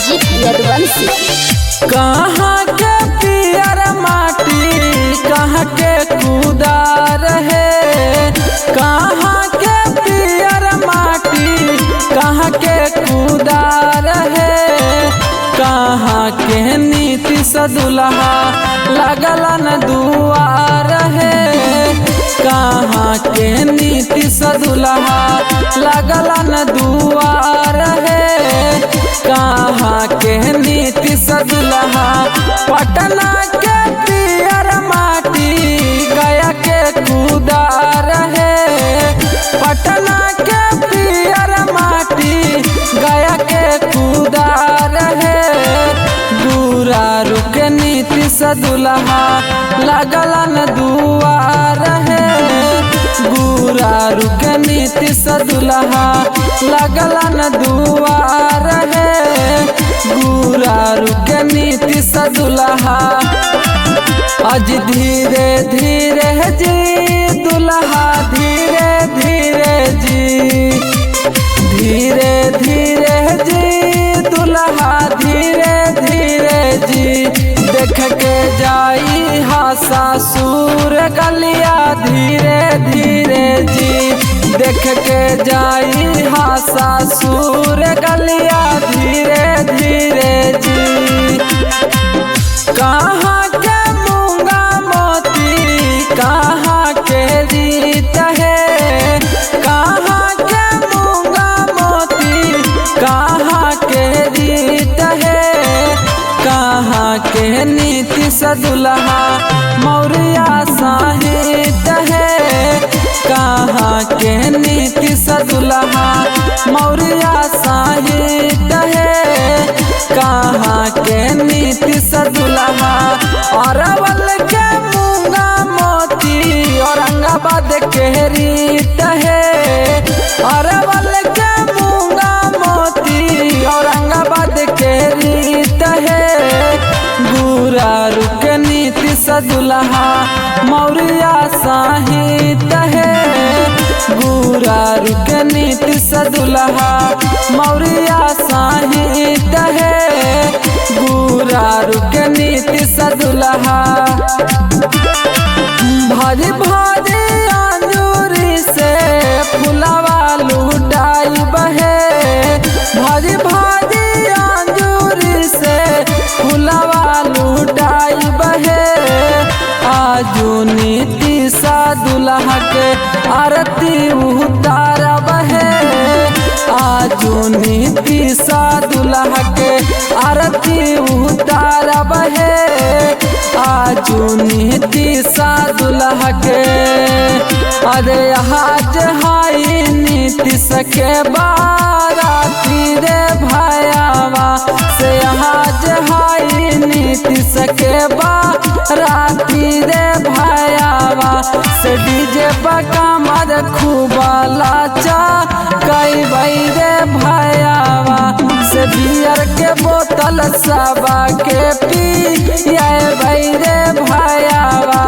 अजीत यदुवंशी। कहाँ के पियर माटी कहाँ के कूदा रहे, कहाँ के पियर माटी कहाँ के कूदा रहे, कहाँ के नीति सदुल्हा लगलन दुआर है, कहाँ के नीति सदुल्हा लगलन दुआर है, कहाँ के नीति सदुल्हा पटना के पियर माटी गया के कूदा रहे, पटना के पियर माटी गया के कूदा रहे, दूरा रुक नीति सदुल्हा लगलन दुआर है, दूरा रुक नीति सदुल्हा लगलन दुआर है, दूरा रुक नीति सदुल्हा। आज धीरे धीरे जी दुल्हा धीरे धीरे जी, धीरे धीरे जी दुल्हा धीरे धीरे जी, देख के जाई हा सासुर गलिया धीरे धीरे जी, देख के जाई हा सासुर गलिया धीरे धीरे जी। कहाँ के मूंगा मोती कहाँ के रीत है, कहाँ के मूंगा मोती कहाँ के रीत है, कहाँ के नीति सदुल्हा मौर्या साहित्य है, कहाँ के नीति सदुल्हा मौर्या साहित्य है, कहाँ के नीति सदुल्हा अरवल के मूंगा मोती औरंगाबाद के रीत है, अरवल के मूंगा मोती औरंगाबाद के रीत है, दूरा रुक नीति सदुल्हा मौर्या साहित्य है, दूरा रुक नीति सदुल्हा मौर्या साहित्य है, दूरा रुक नीति सदुल्हा। भारी भारी अंजूरी से फुलवा लुटाई बहे, भारी भारी अंजूरी से फुलवा लुटाई बहे, आजू नीति सदुल्हा के आरती उतार बहे, आजू नीति सदुल्हा के आरती उतार बहे, आजू नीति सदुल्हा के। अरे आज हाई नीति सके बाराती रे भयावा से, आज हाई नीति सके बाराती रे भयावा से, डीजे बकमर खूब लाचा कई बई रे भयावा से, बियर के बोतल सबा के पी ये बई रे भयावा